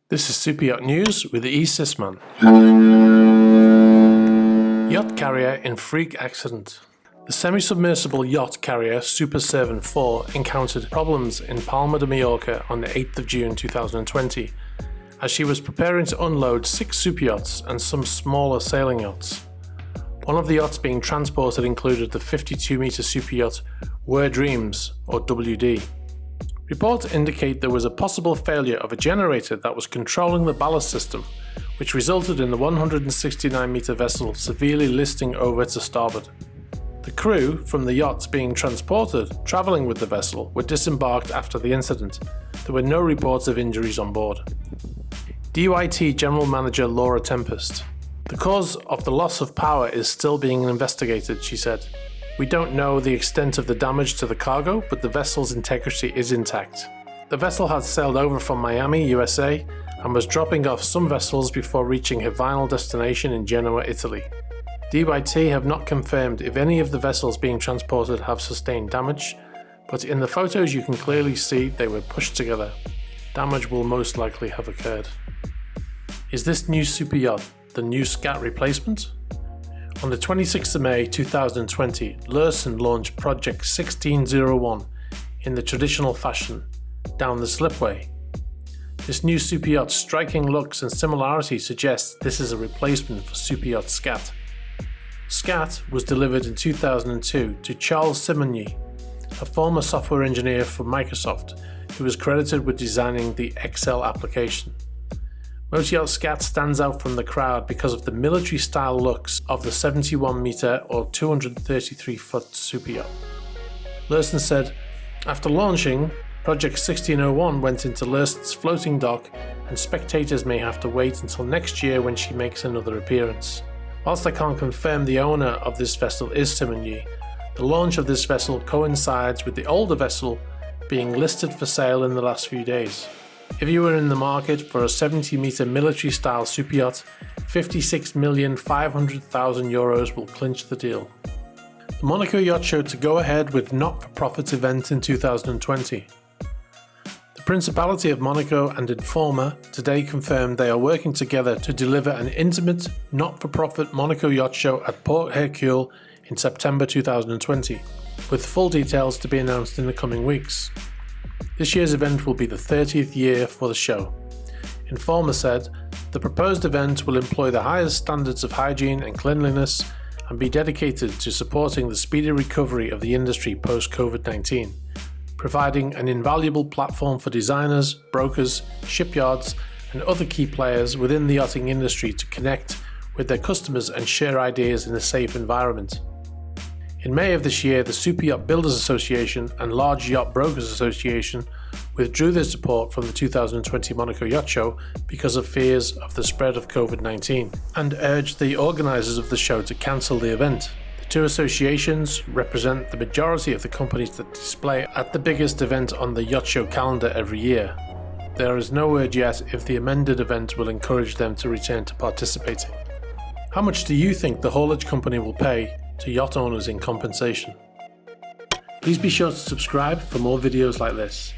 This is Super Yacht News with E. Sisman. Yacht carrier in freak accident. The semi-submersible yacht carrier Super Servant 4 encountered problems in Palma de Mallorca on the 8th of June 2020 as she was preparing to unload 6 super yachts and some smaller sailing yachts. One of the yachts being transported included the 52-metre super yacht Were Dreams, or WD. Reports indicate there was a possible failure of a generator that was controlling the ballast system, which resulted in the 169-metre vessel severely listing over to starboard. The crew from the yachts being transported, travelling with the vessel, were disembarked after the incident. There were no reports of injuries on board. DYT General Manager Laura Tempest. The cause of the loss of power is still being investigated, she said. We don't know the extent of the damage to the cargo, but the vessel's integrity is intact. The vessel had sailed over from Miami, USA, and was dropping off some vessels before reaching her final destination in Genoa, Italy. DYT have not confirmed if any of the vessels being transported have sustained damage, but in the photos you can clearly see they were pushed together. Damage will most likely have occurred. Is this new super yacht the new Skat replacement? On the 26th of May 2020, Lursen launched Project 1601 in the traditional fashion, down the slipway. This new super yacht's striking looks and similarity suggests this is a replacement for super yacht Skat. Skat was delivered in 2002 to Charles Simonyi, a former software engineer for Microsoft who was credited with designing the Excel application. Multi-yacht Skat stands out from the crowd because of the military-style looks of the 71-metre or 233-foot super yacht. Lursen said, after launching, Project 1601 went into Lursen's floating dock and spectators may have to wait until next year when she makes another appearance. Whilst I can't confirm the owner of this vessel is Simonyi, the launch of this vessel coincides with the older vessel being listed for sale in the last few days. If you were in the market for a 70-metre military-style super yacht, €56,500,000 will clinch the deal. The Monaco Yacht Show to go ahead with not-for-profit event in 2020. The Principality of Monaco and Informa today confirmed they are working together to deliver an intimate, not-for-profit Monaco Yacht Show at Port Hercule in September 2020, with full details to be announced in the coming weeks. This year's event will be the 30th year for the show. Informa said, the proposed event will employ the highest standards of hygiene and cleanliness and be dedicated to supporting the speedy recovery of the industry post-COVID-19, providing an invaluable platform for designers, brokers, shipyards, and other key players within the yachting industry to connect with their customers and share ideas in a safe environment. In May of this year, the Super Yacht Builders Association and Large Yacht Brokers Association withdrew their support from the 2020 Monaco Yacht Show because of fears of the spread of COVID-19 and urged the organisers of the show to cancel the event. The two associations represent the majority of the companies that display at the biggest event on the yacht show calendar every year. There is no word yet if the amended event will encourage them to return to participating. How much do you think the haulage company will pay to yacht owners in compensation? Please be sure to subscribe for more videos like this.